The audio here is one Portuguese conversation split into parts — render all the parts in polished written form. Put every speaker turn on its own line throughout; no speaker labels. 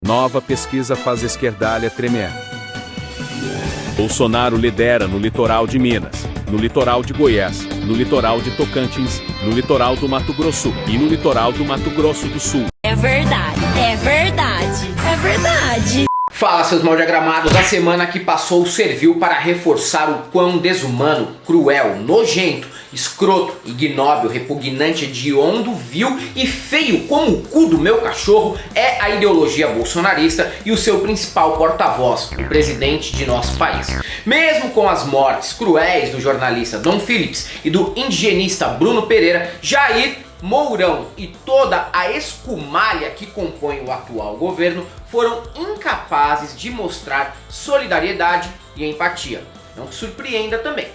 Nova pesquisa faz esquerdalha tremer. Bolsonaro lidera no litoral de Minas, no litoral de Goiás, no litoral de Tocantins, no litoral do Mato Grosso e no litoral do Mato Grosso do Sul.
É verdade, é verdade, é verdade.
Fala, seus mal diagramados. A semana que passou serviu para reforçar o quão desumano, cruel, nojento, escroto, ignóbil, repugnante, hediondo, vil e feio como o cu do meu cachorro é a ideologia bolsonarista e o seu principal porta-voz, o presidente de nosso país. Mesmo com as mortes cruéis do jornalista Dom Phillips e do indigenista Bruno Pereira, Jair Mourão e toda a escumalha que compõe o atual governo foram incapazes de mostrar solidariedade e empatia. Não te surpreenda também.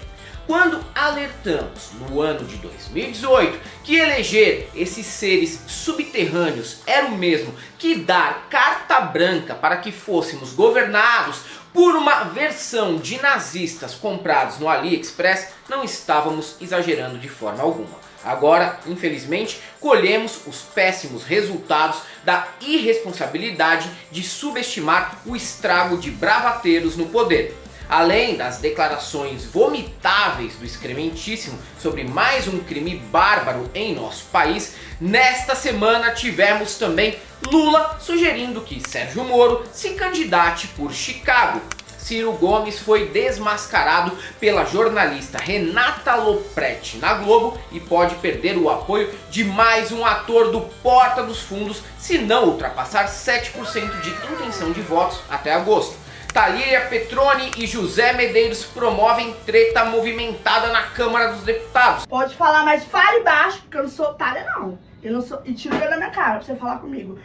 Quando alertamos no ano de 2018 que eleger esses seres subterrâneos era o mesmo que dar carta branca para que fôssemos governados por uma versão de nazistas comprados no AliExpress, não estávamos exagerando de forma alguma. Agora, infelizmente, colhemos os péssimos resultados da irresponsabilidade de subestimar o estrago de bravateiros no poder. Além das declarações vomitáveis do excrementíssimo sobre mais um crime bárbaro em nosso país, nesta semana tivemos também Lula sugerindo que Sérgio Moro se candidate por Chicago. Ciro Gomes foi desmascarado pela jornalista Renata Lopretti na Globo e pode perder o apoio de mais um ator do Porta dos Fundos se não ultrapassar 7% de intenção de votos até agosto. Thalíria Petroni e José Medeiros promovem treta movimentada na Câmara dos Deputados.
Pode falar, mas fale baixo, porque eu não sou otária não. Eu não sou... E tira o dedo da minha cara pra você falar comigo.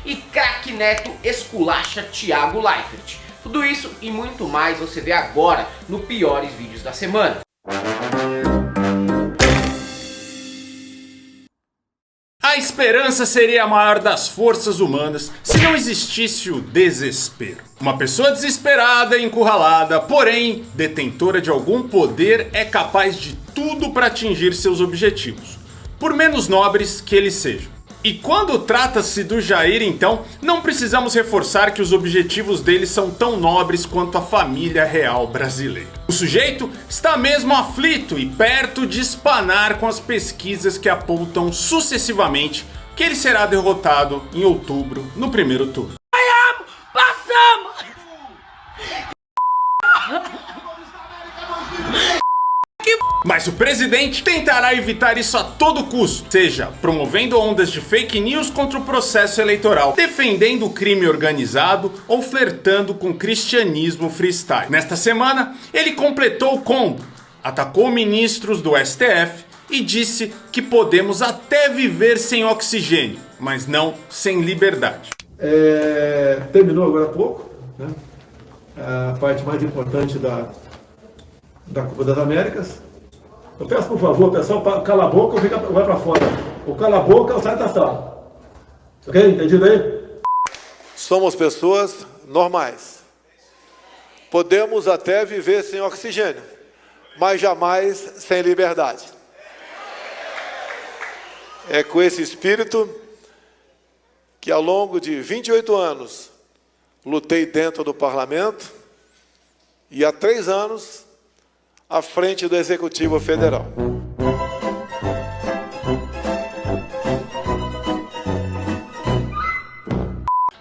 E craque Neto esculacha Thiago Leifert. Tudo isso e muito mais você vê agora no Piores Vídeos da Semana.
A esperança seria a maior das forças humanas se não existisse o desespero. Uma pessoa desesperada, encurralada, porém detentora de algum poder é capaz de tudo para atingir seus objetivos, por menos nobres que eles sejam. E quando trata-se do Jair, então, não precisamos reforçar que os objetivos dele são tão nobres quanto a família real brasileira. O sujeito está mesmo aflito e perto de espanar com as pesquisas que apontam sucessivamente que ele será derrotado em outubro no primeiro turno.
Passamos!
Mas o presidente tentará evitar isso a todo custo, seja promovendo ondas de fake news contra o processo eleitoral, defendendo o crime organizado ou flertando com o cristianismo freestyle. Nesta semana, ele completou o combo, atacou ministros do STF e disse que podemos até viver sem oxigênio, mas não sem liberdade.
Terminou agora há pouco, né? A parte mais importante da Copa das Américas. Eu peço por favor, pessoal, cala a boca ou vai para fora. Ou cala a boca ou sai da sala. Ok? Entendido aí?
Somos pessoas normais. Podemos até viver sem oxigênio, mas jamais sem liberdade. É com esse espírito que ao longo de 28 anos lutei dentro do parlamento e há 3 anos à frente do Executivo Federal.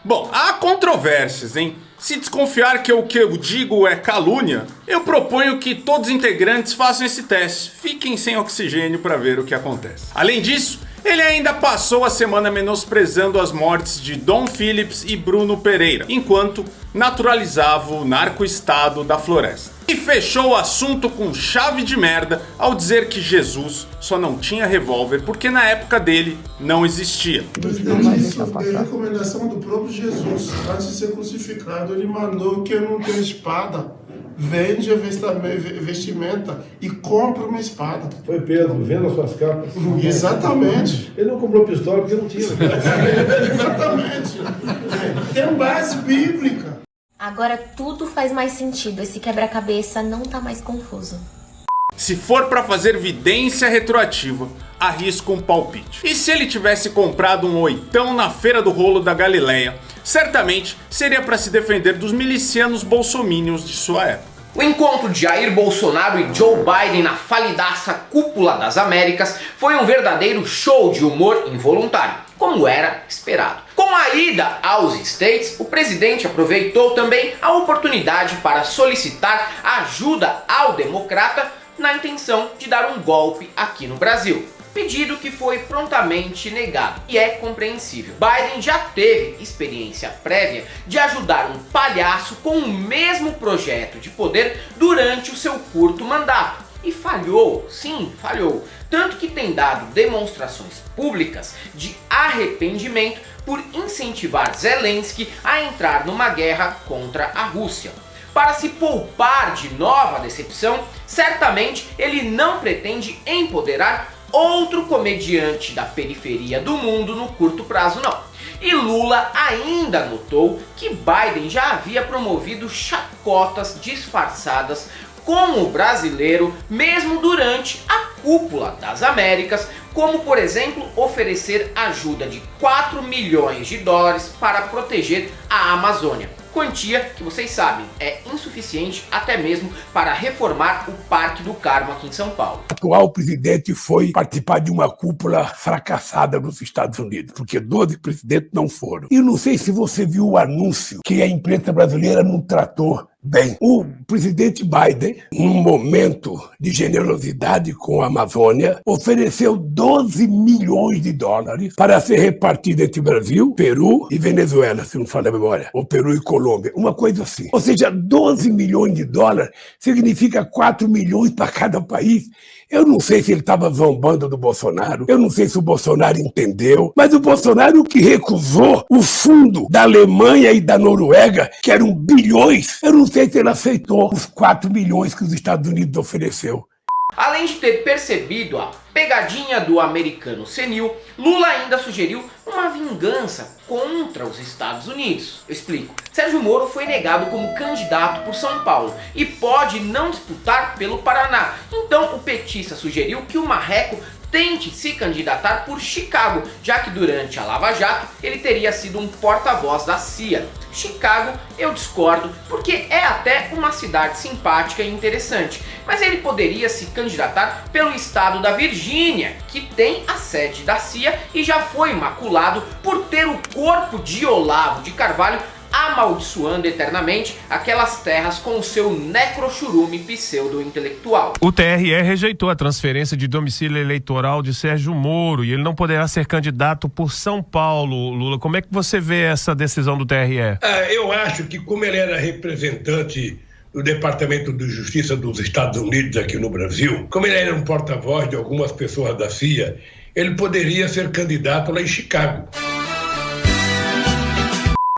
Bom, há controvérsias, hein? Se desconfiar que o que eu digo é calúnia, eu proponho que todos os integrantes façam esse teste. Fiquem sem oxigênio para ver o que acontece. Além disso, ele ainda passou a semana menosprezando as mortes de Dom Phillips e Bruno Pereira, enquanto naturalizava o narco-estado da floresta. E fechou o assunto com chave de merda ao dizer que Jesus só não tinha revólver porque na época dele não existia.
Isso é recomendação do próprio Jesus. Antes de ser crucificado, ele mandou que eu não tenha espada. Vende a vestimenta e compra uma espada.
Foi Pedro, vendo as suas capas.
Exatamente.
Ele não comprou pistola porque não tinha.
Exatamente. Tem base bíblica.
Agora tudo faz mais sentido. Esse quebra-cabeça não tá mais confuso.
Se for para fazer vidência retroativa, Arrisco um palpite. E se ele tivesse comprado um 8 na Feira do Rolo da Galileia, certamente seria para se defender dos milicianos bolsominions de sua época.
O encontro de Jair Bolsonaro e Joe Biden na falidaça Cúpula das Américas foi um verdadeiro show de humor involuntário, como era esperado. Com a ida aos States, o presidente aproveitou também a oportunidade para solicitar ajuda ao democrata na intenção de dar um golpe aqui no Brasil. Pedido que foi prontamente negado, e é compreensível. Biden já teve experiência prévia de ajudar um palhaço com o mesmo projeto de poder durante o seu curto mandato. E falhou, sim, falhou. Tanto que tem dado demonstrações públicas de arrependimento por incentivar Zelensky a entrar numa guerra contra a Rússia. Para se poupar de nova decepção, certamente ele não pretende empoderar outro comediante da periferia do mundo no curto prazo, não. E Lula ainda notou que Biden já havia promovido chacotas disfarçadas com o brasileiro mesmo durante a Cúpula das Américas, como por exemplo oferecer ajuda de 4 milhões de dólares para proteger a Amazônia. Quantia que vocês sabem é insuficiente até mesmo para reformar o Parque do Carmo aqui em São Paulo.
O atual presidente foi participar de uma cúpula fracassada nos Estados Unidos, porque 12 presidentes não foram. E não sei se você viu o anúncio que a imprensa brasileira não tratou bem. O presidente Biden, num momento de generosidade com a Amazônia, ofereceu 12 milhões de dólares para ser repartido entre Brasil, Peru e Venezuela, se não falha a memória, ou Peru e Colômbia, uma coisa assim. Ou seja, 12 milhões de dólares significa 4 milhões para cada país. Eu não sei se ele estava zombando do Bolsonaro, eu não sei se o Bolsonaro entendeu, mas o Bolsonaro que recusou o fundo da Alemanha e da Noruega, que eram bilhões, eu não sei se ele aceitou os 4 milhões que os Estados Unidos ofereceu.
Além de ter percebido a pegadinha do americano senil, Lula ainda sugeriu uma vingança contra os Estados Unidos. Eu explico. Sérgio Moro foi negado como candidato por São Paulo e pode não disputar pelo Paraná. Então o petista sugeriu que o Marreco tente se candidatar por Chicago, já que durante a Lava Jato ele teria sido um porta-voz da CIA. Chicago eu discordo, porque é até uma cidade simpática e interessante, mas ele poderia se candidatar pelo estado da Virgínia, que tem a sede da CIA e já foi maculado por ter o corpo de Olavo de Carvalho amaldiçoando eternamente aquelas terras com o seu necrochurume pseudo-intelectual.
O TRE rejeitou a transferência de domicílio eleitoral de Sérgio Moro e ele não poderá ser candidato por São Paulo. Lula, como é que você vê essa decisão do TRE?
Eu acho que como ele era representante do Departamento de Justiça dos Estados Unidos aqui no Brasil, como ele era um porta-voz de algumas pessoas da CIA, ele poderia ser candidato lá em Chicago.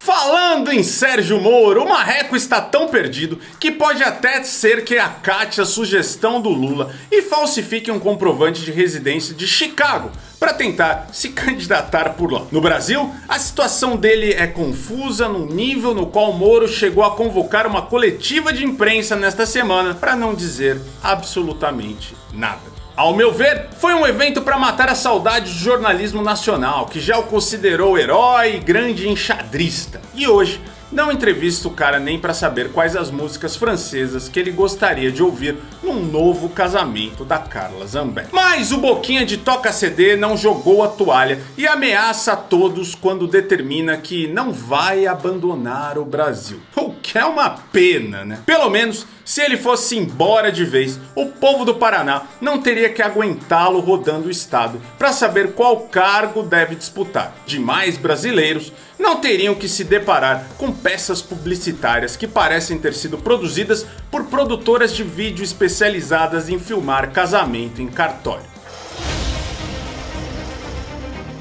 Falando em Sérgio Moro, o Marreco está tão perdido que pode até ser que acate a sugestão do Lula e falsifique um comprovante de residência de Chicago para tentar se candidatar por lá. No Brasil, a situação dele é confusa num nível no qual Moro chegou a convocar uma coletiva de imprensa nesta semana para não dizer absolutamente nada. Ao meu ver, foi um evento para matar a saudade do jornalismo nacional, que já o considerou herói e grande enxadrista. E hoje, não entrevista o cara nem para saber quais as músicas francesas que ele gostaria de ouvir num novo casamento da Carla Zambelli. Mas o Boquinha de Toca CD não jogou a toalha e ameaça a todos quando determina que não vai abandonar o Brasil. O que é uma pena, né? Pelo menos, se ele fosse embora de vez, o povo do Paraná não teria que aguentá-lo rodando o estado para saber qual cargo deve disputar. Demais brasileiros não teriam que se deparar com peças publicitárias que parecem ter sido produzidas por produtoras de vídeo especializadas em filmar casamento em cartório.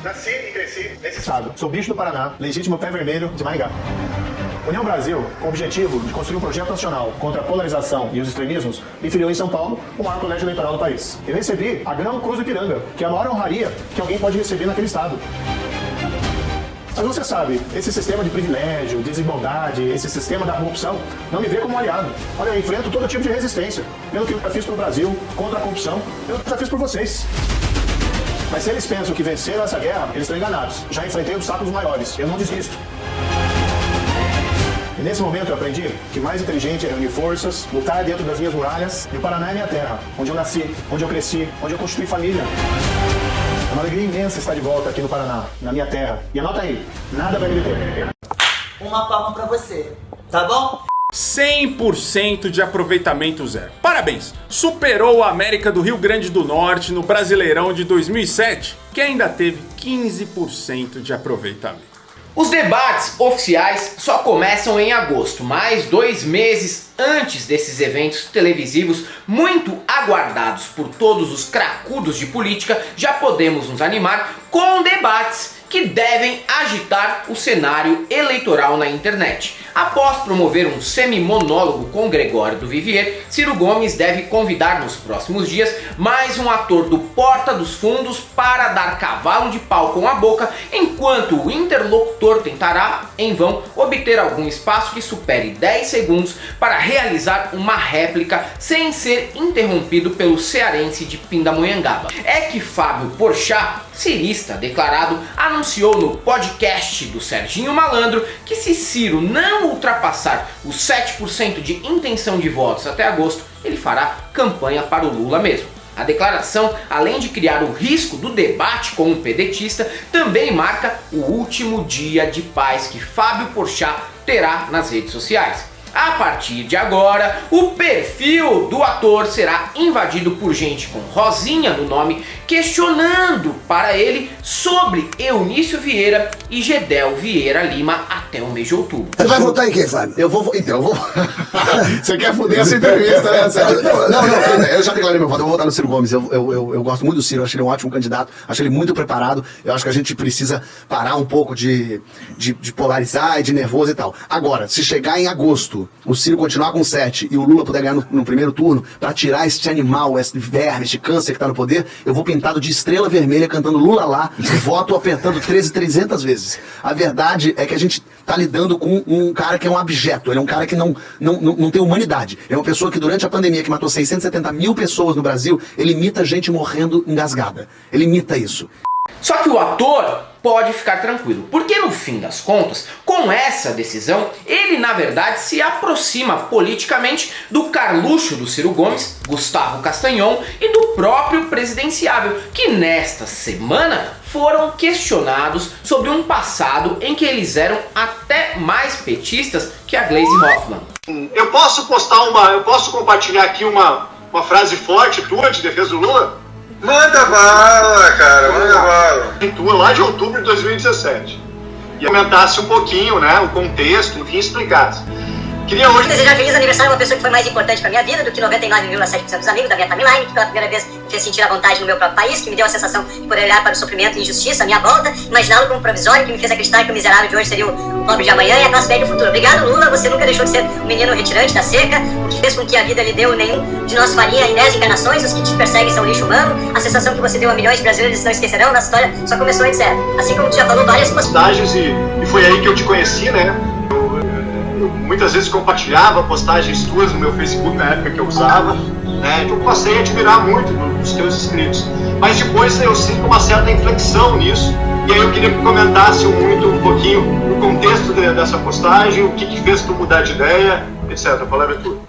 Nasci e cresci nesse estado. Sou bicho do Paraná, legítimo pé vermelho de Maringá. União Brasil, com o objetivo de construir um projeto nacional contra a polarização e os extremismos, me filiou em São Paulo, o maior colégio eleitoral do país. Eu recebi a Grão Cruz do Ipiranga, que é a maior honraria que alguém pode receber naquele estado. Mas você sabe, esse sistema de privilégio, desigualdade, esse sistema da corrupção, não me vê como um aliado. Olha, eu enfrento todo tipo de resistência. Pelo que eu já fiz pro Brasil, contra a corrupção, eu já fiz por vocês. Mas se eles pensam que venceram essa guerra, eles estão enganados. Já enfrentei obstáculos maiores. Eu não desisto. E nesse momento eu aprendi que mais inteligente é reunir forças, lutar dentro das minhas muralhas. E o Paraná é minha terra, onde eu nasci, onde eu cresci, onde eu constituí família. É uma alegria imensa estar de volta aqui no Paraná, na minha terra. E anota aí, nada vai me deter.
Uma palma pra você, tá bom?
100% de aproveitamento zero. Parabéns! Superou a América do Rio Grande do Norte no Brasileirão de 2007, que ainda teve 15% de aproveitamento.
Os debates oficiais só começam em agosto, mais 2 meses antes desses eventos televisivos muito aguardados por todos os cracudos de política. Já podemos nos animar com debates que devem agitar o cenário eleitoral na internet. Após promover um semi-monólogo com Gregório do Vivier, Ciro Gomes deve convidar nos próximos dias mais um ator do Porta dos Fundos para dar cavalo de pau com a boca, enquanto o interlocutor tentará, em vão, obter algum espaço que supere 10 segundos para realizar uma réplica sem ser interrompido pelo cearense de Pindamonhangaba. É que Fábio Porchat, cirista declarado, anunciou no podcast do Serginho Malandro que se Ciro não ultrapassar os 7% de intenção de votos até agosto, ele fará campanha para o Lula mesmo. A declaração, além de criar o risco do debate com um pedetista, também marca o último dia de paz que Fábio Porchat terá nas redes sociais. A partir de agora, o perfil do ator será invadido por gente com Rosinha no nome, questionando para ele sobre Eunício Vieira e Gedel Vieira Lima até o mês de outubro.
Você vai votar em quem, Fábio?
Eu vou... Você quer foder essa entrevista, né, Sérgio? Não, eu já declarei meu voto, eu vou votar no Ciro Gomes. Eu gosto muito do Ciro, acho ele um ótimo candidato, acho ele muito preparado. Eu acho que a gente precisa parar um pouco de polarizar e de nervoso e tal. Agora, se chegar em agosto, o Ciro continuar com 7 e o Lula puder ganhar no primeiro turno, pra tirar este animal, este verme, este câncer que tá no poder, eu vou pintado de estrela vermelha cantando Lula lá e voto apertando 300 vezes. A verdade é que a gente tá lidando com um cara que é um abjeto, ele é um cara que não tem humanidade. Ele é uma pessoa que durante a pandemia, que matou 670 mil pessoas no Brasil, ele imita gente morrendo engasgada. Ele imita isso.
Só que o ator pode ficar tranquilo, porque no fim das contas, com essa decisão, ele na verdade se aproxima politicamente do Carluxo do Ciro Gomes, Gustavo Castanhon, e do próprio presidenciável, que nesta semana foram questionados sobre um passado em que eles eram até mais petistas que a Gleisi Hoffmann.
Eu posso compartilhar aqui uma frase forte tua de defesa do Lula?
Manda bala, cara, manda bala.
Tua lá de outubro de 2017. E comentasse um pouquinho, né, o contexto, enfim, explicasse. Queria hoje
desejar feliz aniversário a uma pessoa que foi mais importante pra minha vida do que 99,7% dos amigos da minha timeline, que pela primeira vez me fez sentir a vontade no meu próprio país, que me deu a sensação de poder olhar para o sofrimento e injustiça à minha volta, imaginá-lo como provisório, que me fez acreditar que o miserável de hoje seria o pobre de amanhã e a classe média do futuro. Obrigado, Lula, você nunca deixou de ser um menino retirante da seca, o que fez com que a vida lhe deu nenhum de nós faria em 10 encarnações, os que te perseguem são lixo humano, a sensação que você deu a milhões de brasileiros não esquecerão, nossa história só começou, etc. Assim como tu já falou várias
postagens e foi aí que eu te conheci, né? Eu muitas vezes compartilhava postagens tuas no meu Facebook na época que eu usava, né? Eu passei a admirar muito os teus escritos. Mas depois eu sinto uma certa inflexão nisso, e aí eu queria que comentasse um pouquinho o contexto dessa postagem, o que fez tu mudar de ideia, etc. A palavra é tua.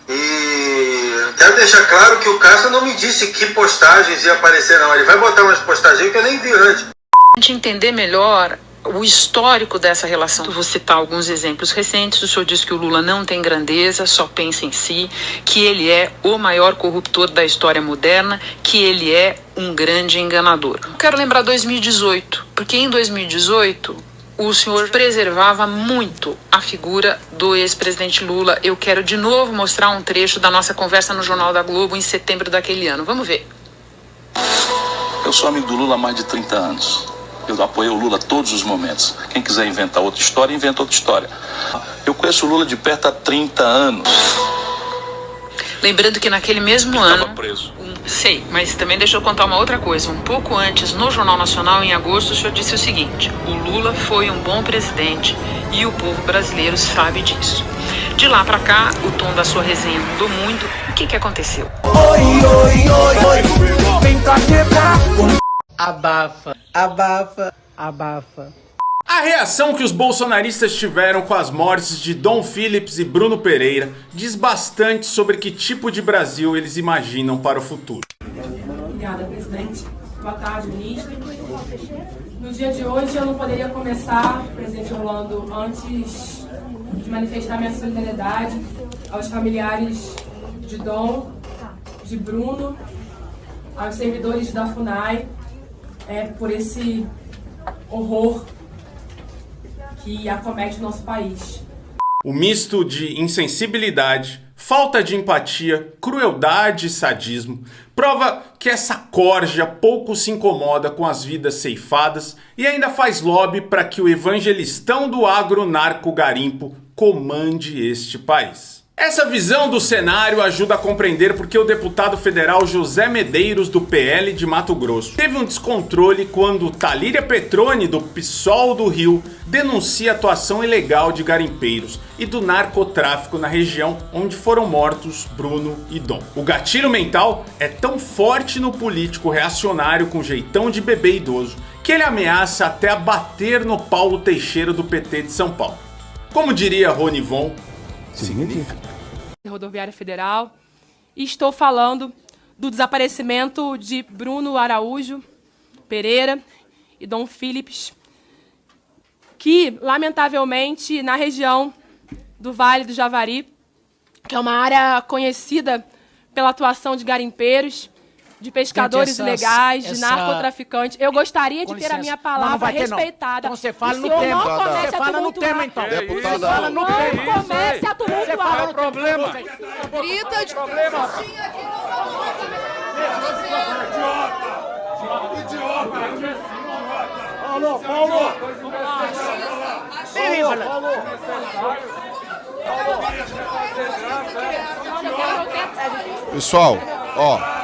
E quero deixar claro que o Cássio não me disse que postagens ia aparecer, não. Ele vai botar umas postagens que eu nem vi antes.
A gente entender melhor o histórico dessa relação. Vou citar alguns exemplos recentes. O senhor disse que o Lula não tem grandeza, só pensa em si, que ele é o maior corruptor da história moderna, que ele é um grande enganador. Quero lembrar 2018, porque em 2018 o senhor preservava muito a figura do ex-presidente Lula. Eu quero de novo mostrar um trecho da nossa conversa no Jornal da Globo em setembro daquele ano. Vamos ver.
Eu sou amigo do Lula há mais de 30 anos. Eu apoiei o Lula a todos os momentos. Quem quiser inventar outra história, inventa outra história. Eu conheço o Lula de perto há 30 anos.
Lembrando que naquele mesmo ano...
Estava preso.
Sei, mas também deixa eu contar uma outra coisa. Um pouco antes, no Jornal Nacional, em agosto, o senhor disse o seguinte: o Lula foi um bom presidente e o povo brasileiro sabe disso. De lá pra cá, o tom da sua resenha mudou muito. O que aconteceu?
Vem pra quebrar.
Abafa, abafa, abafa.
A reação que os bolsonaristas tiveram com as mortes de Dom Phillips e Bruno Pereira diz bastante sobre que tipo de Brasil eles imaginam para o futuro.
Obrigada, presidente. Boa tarde, ministro. No dia de hoje eu não poderia começar, presidente Orlando, antes de manifestar minha solidariedade aos familiares de Dom, de Bruno, aos servidores da FUNAI, por esse horror que acomete o nosso país.
O misto de insensibilidade, falta de empatia, crueldade e sadismo prova que essa corja pouco se incomoda com as vidas ceifadas e ainda faz lobby para que o evangelistão do agro-narco-garimpo comande este país. Essa visão do cenário ajuda a compreender porque o deputado federal José Medeiros, do PL de Mato Grosso, teve um descontrole quando Talíria Petroni, do PSOL do Rio, denuncia a atuação ilegal de garimpeiros e do narcotráfico na região onde foram mortos Bruno e Dom. O gatilho mental é tão forte no político reacionário com jeitão de bebê idoso que ele ameaça até a bater no Paulo Teixeira do PT de São Paulo. Como diria Ronivon, significa.
Rodoviária Federal, e estou falando do desaparecimento de Bruno Araújo Pereira e Dom Phillips, que lamentavelmente na região do Vale do Javari, que é uma área conhecida pela atuação de garimpeiros, de pescadores ilegais, de narcotraficantes. Eu gostaria de ter a minha palavra respeitada.
Então você fala no tema. Você fala no tema, então.
Deputada. Você fala no tema. Não comece a tumultuar.
Você fala no problema.
Grita de
problema. Idiota. Paulo.
Pessoal, ó.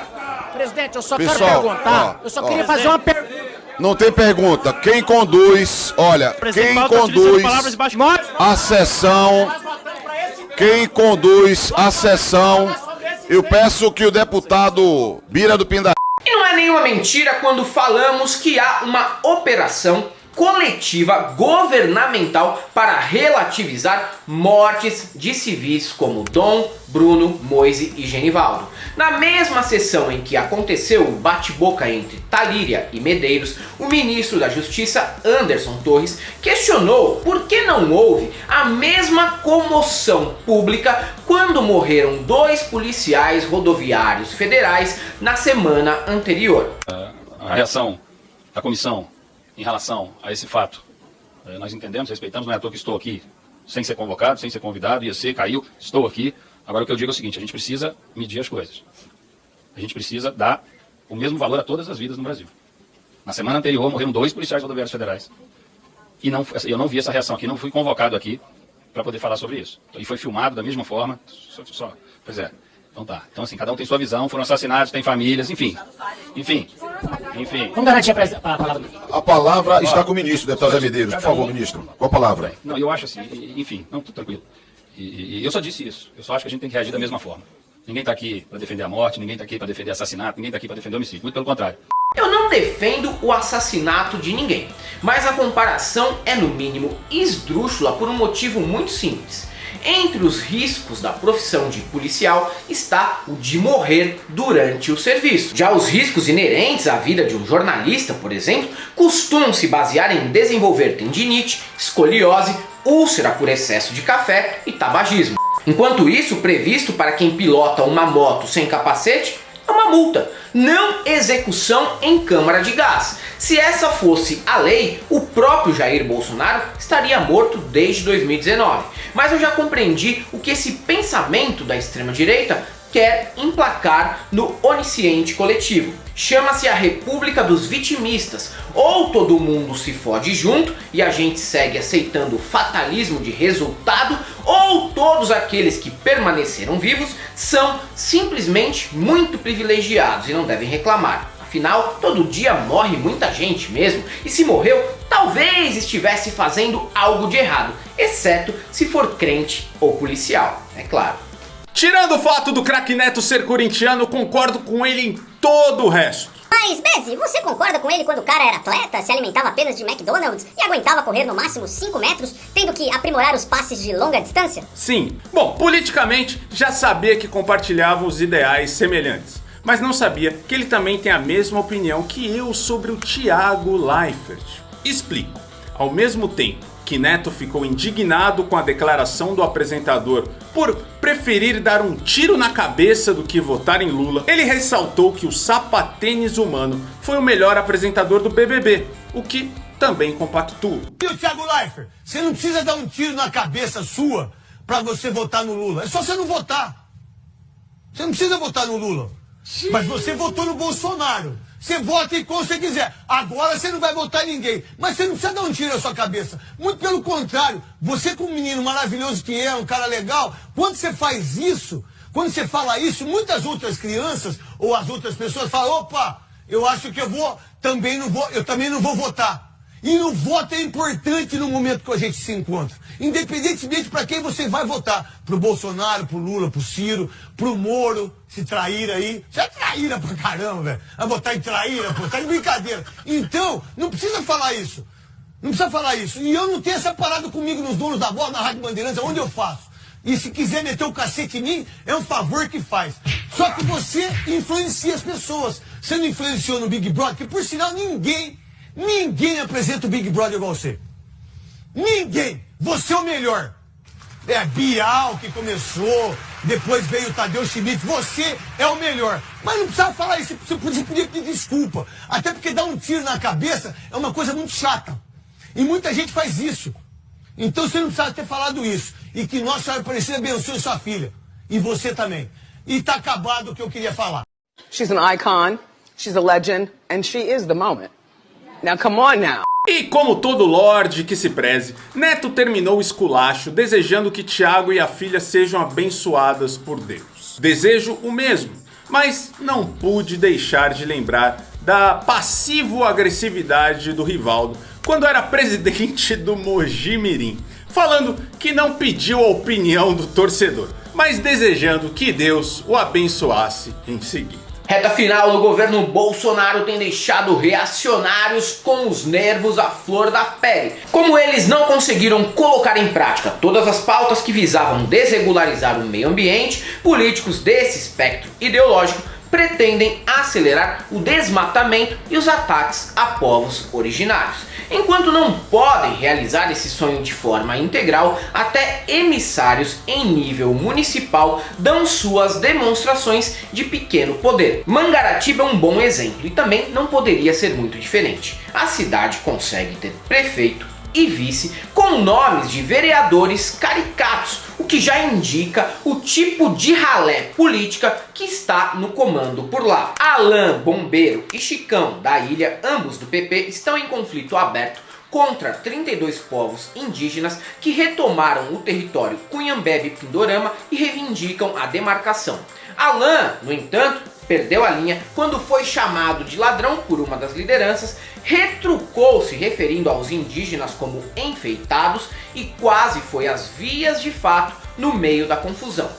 Presidente, eu só quero perguntar. Eu só queria fazer uma pergunta.
Não tem pergunta. Quem conduz, olha, quem conduz a sessão, eu peço que o deputado Bira do Pinda...
E não é nenhuma mentira quando falamos que há uma operação coletiva governamental para relativizar mortes de civis como Dom, Bruno, Moise e Genivaldo. Na mesma sessão em que aconteceu o bate-boca entre Talíria e Medeiros, o ministro da Justiça, Anderson Torres, questionou por que não houve a mesma comoção pública quando morreram 2 policiais rodoviários federais na semana anterior.
A reação da comissão em relação a esse fato, nós entendemos, respeitamos, não é à toa que estou aqui sem ser convocado, sem ser convidado, caiu, estou aqui. Agora o que eu digo é o seguinte, a gente precisa medir as coisas. A gente precisa dar o mesmo valor a todas as vidas no Brasil. Na semana anterior morreram 2 policiais rodoviários federais. E eu não vi essa reação aqui, não fui convocado aqui para poder falar sobre isso. E foi filmado da mesma forma, pois é. Então tá. Então assim, cada um tem sua visão, foram assassinados, tem famílias, enfim.
Vamos garantir a palavra.
A palavra está com o ministro, deputado Zé Medeiros. Por favor, ministro, qual a palavra?
Não, eu acho assim, enfim, não, tudo tranquilo. E eu só disse isso. Eu só acho que a gente tem que reagir da mesma forma. Ninguém está aqui para defender a morte, ninguém está aqui para defender assassinato, ninguém está aqui para defender homicídio. Muito pelo contrário.
Eu não defendo o assassinato de ninguém, mas a comparação é no mínimo esdrúxula por um motivo muito simples. Entre os riscos da profissão de policial está o de morrer durante o serviço. Já os riscos inerentes à vida de um jornalista, por exemplo, costumam se basear em desenvolver tendinite, escoliose, úlcera por excesso de café e tabagismo. Enquanto isso, previsto para quem pilota uma moto sem capacete é uma multa, não execução em câmara de gás. Se essa fosse a lei, o próprio Jair Bolsonaro estaria morto desde 2019. Mas eu já compreendi o que esse pensamento da extrema-direita quer emplacar no onisciente coletivo. Chama-se a República dos Vitimistas. Ou todo mundo se fode junto e a gente segue aceitando o fatalismo de resultado, ou todos aqueles que permaneceram vivos são simplesmente muito privilegiados e não devem reclamar. Afinal, todo dia morre muita gente mesmo, e se morreu, talvez estivesse fazendo algo de errado, exceto se for crente ou policial, é claro.
Tirando o fato do craque Neto ser corintiano, concordo com ele em todo o resto.
Mas, Bezzi, você concorda com ele quando o cara era atleta, se alimentava apenas de McDonald's e aguentava correr no máximo 5 metros, tendo que aprimorar os passes de longa distância?
Sim. Bom, politicamente, já sabia que compartilhavam os ideais semelhantes, mas não sabia que ele também tem a mesma opinião que eu sobre o Thiago Leifert. Explico. Ao mesmo tempo que Neto ficou indignado com a declaração do apresentador por preferir dar um tiro na cabeça do que votar em Lula, ele ressaltou que o sapatênis humano foi o melhor apresentador do BBB, o que também compactua.
E o Thiago Leifert, você não precisa dar um tiro na cabeça sua pra você votar no Lula, é só você não votar. Você não precisa votar no Lula, mas você votou no Bolsonaro. Você vota em quem você quiser. Agora você não vai votar em ninguém. Mas você não precisa dar um tiro na sua cabeça. Muito pelo contrário. Você como um menino maravilhoso que é, um cara legal, quando você faz isso, quando você fala isso, muitas outras crianças ou as outras pessoas falam, opa, eu acho que eu também não vou votar. E o voto é importante no momento que a gente se encontra. Independentemente para quem você vai votar. Pro Bolsonaro, pro Lula, pro Ciro, pro Moro, se traíra aí. Você é traíra pra caramba, velho. Vai votar em traíra, pô, tá de brincadeira. Então, não precisa falar isso. Não precisa falar isso. E eu não tenho essa parada comigo nos Donos da Bola, na Rádio Bandeirantes, onde eu faço. E se quiser meter o cacete em mim, é um favor que faz. Só que você influencia as pessoas. Você não influenciou no Big Brother, que por sinal ninguém apresenta o Big Brother igual você. Ninguém. Você é o melhor. É a Bial que começou, depois veio o Tadeu Schmidt. Você é o melhor. Mas não precisava falar isso, você podia pedir desculpa. Até porque dar um tiro na cabeça é uma coisa muito chata. E muita gente faz isso. Então você não precisava ter falado isso. E que Nossa Senhora Aparecida abençoe sua filha. E você também. E tá acabado o que eu queria falar.
She's an icon, she's a legend, and she is the moment. Now come on now.
E como todo lorde que se preze, Neto terminou o esculacho desejando que Thiago e a filha sejam abençoadas por Deus. Desejo o mesmo, mas não pude deixar de lembrar da passivo-agressividade do Rivaldo quando era presidente do Mogi Mirim, falando que não pediu a opinião do torcedor, mas desejando que Deus o abençoasse em seguida.
Reta final do governo Bolsonaro tem deixado reacionários com os nervos à flor da pele. Como eles não conseguiram colocar em prática todas as pautas que visavam desregularizar o meio ambiente, políticos desse espectro ideológico pretendem acelerar o desmatamento e os ataques a povos originários. Enquanto não podem realizar esse sonho de forma integral, até emissários em nível municipal dão suas demonstrações de pequeno poder. Mangaratiba é um bom exemplo e também não poderia ser muito diferente. A cidade consegue ter prefeito e vice com nomes de vereadores caricatos, o que já indica o tipo de ralé política que está no comando por lá. Alain Bombeiro e Chicão da Ilha, ambos do PP, estão em conflito aberto contra 32 povos indígenas que retomaram o território Cunhambebe-Pindorama e reivindicam a demarcação. Alain, no entanto, perdeu a linha quando foi chamado de ladrão por uma das lideranças, retrucou-se referindo aos indígenas como enfeitados e quase foi às vias de fato no meio da confusão.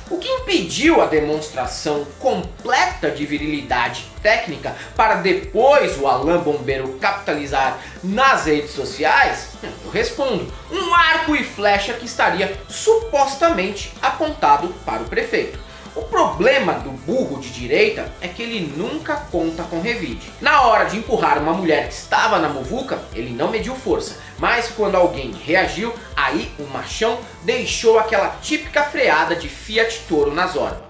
O que impediu a demonstração completa de virilidade técnica para depois o Alain Bombeiro capitalizar nas redes sociais? Eu respondo, um arco e flecha que estaria supostamente apontado para o prefeito. O problema do burro de direita é que ele nunca conta com revide. Na hora de empurrar uma mulher que estava na muvuca, ele não mediu força, mas quando alguém reagiu, aí o machão deixou aquela típica freada de Fiat Toro nas orbas.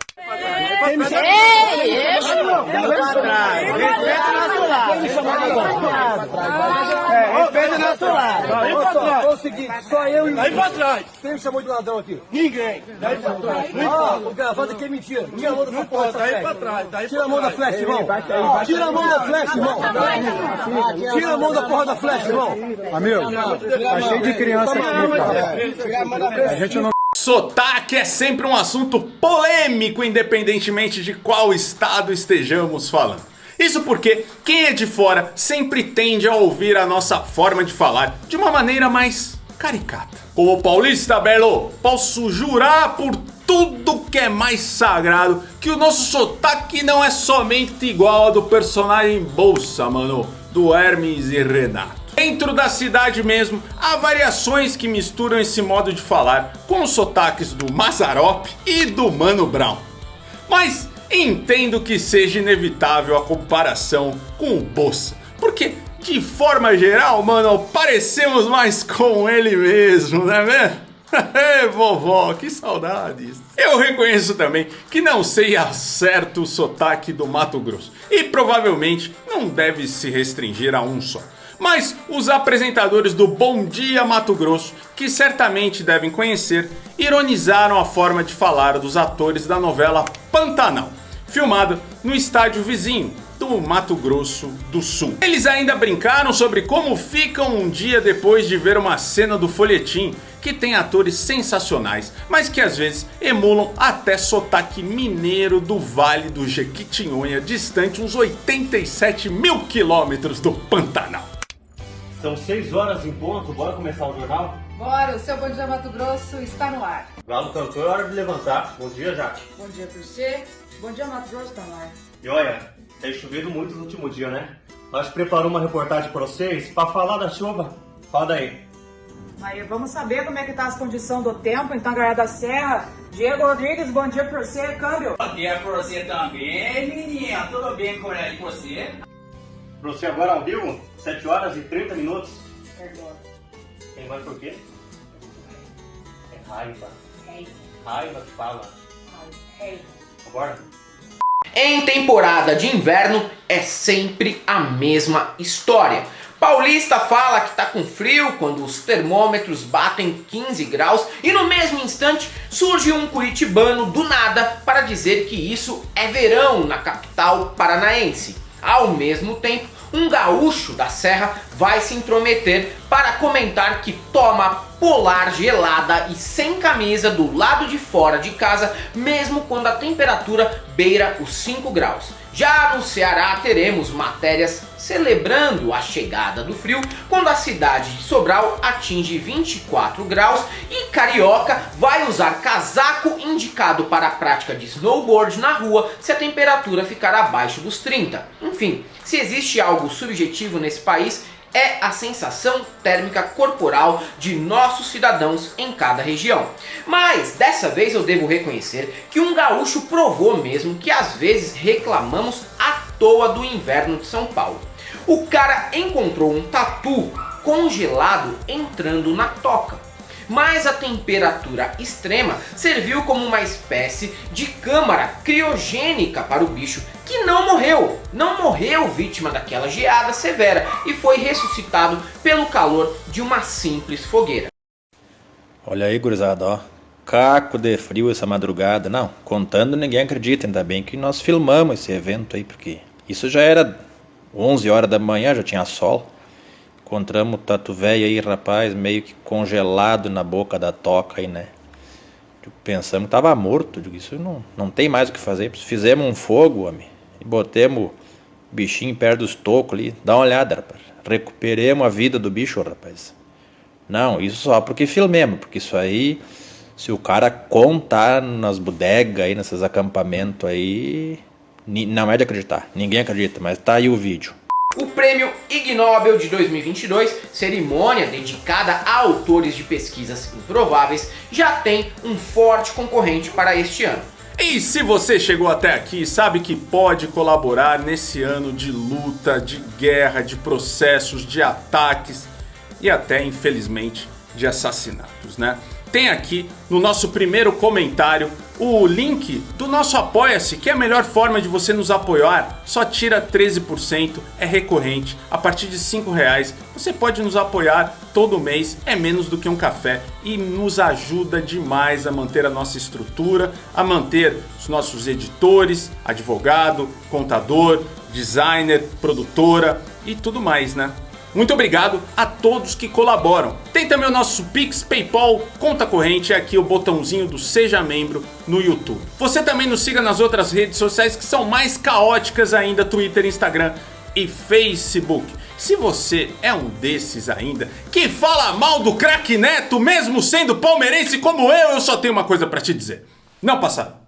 Respeita nosso lado. Daí pra trás. É o seguinte, só eu e o... Daí pra trás. Quem me chamou de ladrão aqui? Ninguém. Daí pra trás. O gravado aqui é mentira. Tira a mão da porra dessa flecha. Daí pra trás. Tira a mão da flecha, irmão. Tira a mão da flecha, irmão. Tira a mão da porra da flecha, irmão.
Amigo, tá cheio de criança aqui, cara. A gente não...
Sotaque é sempre um assunto polêmico, independentemente de qual estado estejamos falando. Isso porque quem é de fora sempre tende a ouvir a nossa forma de falar de uma maneira mais caricata. Como paulista, Belo, posso jurar por tudo que é mais sagrado, que o nosso sotaque não é somente igual ao do personagem Bolsa, mano, do Hermes e Renato. Dentro da cidade mesmo, há variações que misturam esse modo de falar com os sotaques do Mazzaropi e do Mano Brown. Mas entendo que seja inevitável a comparação com o Bolsa, porque de forma geral, mano, parecemos mais com ele mesmo, não é mesmo? Vovó, que saudades. Eu reconheço também que não sei ao certo o sotaque do Mato Grosso e provavelmente não deve se restringir a um só. Mas os apresentadores do Bom Dia Mato Grosso, que certamente devem conhecer, ironizaram a forma de falar dos atores da novela Pantanal, filmada no estádio vizinho do Mato Grosso do Sul. Eles ainda brincaram sobre como ficam um dia depois de ver uma cena do folhetim, que tem atores sensacionais, mas que às vezes emulam até sotaque mineiro do Vale do Jequitinhonha, distante uns 87 mil quilômetros do Pantanal.
São 6 horas em ponto, bora começar o jornal?
Bora, o seu Bom Dia Mato Grosso está no ar.
Galo cantou, é hora de levantar. Bom dia, Jaque.
Bom dia pra você. Bom Dia Mato Grosso está no ar.
E olha, tem chovido muito no último dia, né? Nós preparamos uma reportagem para vocês para falar da chuva. Fala daí.
Aí vamos saber como é que tá as condições do tempo em Tangará da Serra. Diego Rodrigues, bom dia pra você, câmbio.
Bom dia pra você também, menina. Tudo bem com você?
Pra você agora ao vivo, 7 horas e 30 minutos.
Perdoa.
Quem vai por quê? É raiva. Raiva que fala.
Raiva.
Bora.
Em temporada de inverno é sempre a mesma história. Paulista fala que tá com frio quando os termômetros batem 15 graus e no mesmo instante surge um curitibano do nada para dizer que isso é verão na capital paranaense. Ao mesmo tempo, um gaúcho da serra vai se intrometer para comentar que toma polar gelada e sem camisa do lado de fora de casa, mesmo quando a temperatura beira os 5 graus. Já no Ceará teremos matérias celebrando a chegada do frio, quando a cidade de Sobral atinge 24 graus e Carioca vai usar casaco indicado para a prática de snowboard na rua se a temperatura ficar abaixo dos 30. Enfim, se existe algo subjetivo nesse país, é a sensação térmica corporal de nossos cidadãos em cada região. Mas dessa vez eu devo reconhecer que um gaúcho provou mesmo que às vezes reclamamos à toa do inverno de São Paulo. O cara encontrou um tatu congelado entrando na toca. Mas a temperatura extrema serviu como uma espécie de câmara criogênica para o bicho, que não morreu vítima daquela geada severa e foi ressuscitado pelo calor de uma simples fogueira.
Olha aí, gurizada, ó, caco de frio essa madrugada. Não, contando ninguém acredita, ainda bem que nós filmamos esse evento aí, porque isso já era 11 horas da manhã, já tinha sol. Encontramos o tatu velho aí, rapaz, meio que congelado na boca da toca aí, né? Pensamos que tava morto, isso não tem mais o que fazer. Fizemos um fogo, homem, e botemos o bichinho perto dos tocos ali. Dá uma olhada, rapaz. Recuperemos a vida do bicho, rapaz. Não, isso só porque filmemos, porque isso aí, se o cara contar nas bodegas aí, nesses acampamentos aí, não é de acreditar. Ninguém acredita, mas tá aí o vídeo.
O Prêmio Ig Nobel de 2022, cerimônia dedicada a autores de pesquisas improváveis, já tem um forte concorrente para este ano.
E se você chegou até aqui, sabe que pode colaborar nesse ano de luta, de guerra, de processos, de ataques e até, infelizmente, de assassinatos, né? Tem aqui no nosso primeiro comentário o link do nosso Apoia-se, que é a melhor forma de você nos apoiar. Só tira 13%, é recorrente. A partir de R$5 você pode nos apoiar todo mês, é menos do que um café e nos ajuda demais a manter a nossa estrutura, a manter os nossos editores, advogado, contador, designer, produtora e tudo mais, né? Muito obrigado a todos que colaboram. Tem também o nosso Pix, PayPal, conta corrente, é aqui o botãozinho do Seja Membro no YouTube. Você também nos siga nas outras redes sociais que são mais caóticas ainda, Twitter, Instagram e Facebook. Se você é um desses ainda, que fala mal do craque Neto, mesmo sendo palmeirense como eu só tenho uma coisa pra te dizer. Não passaram.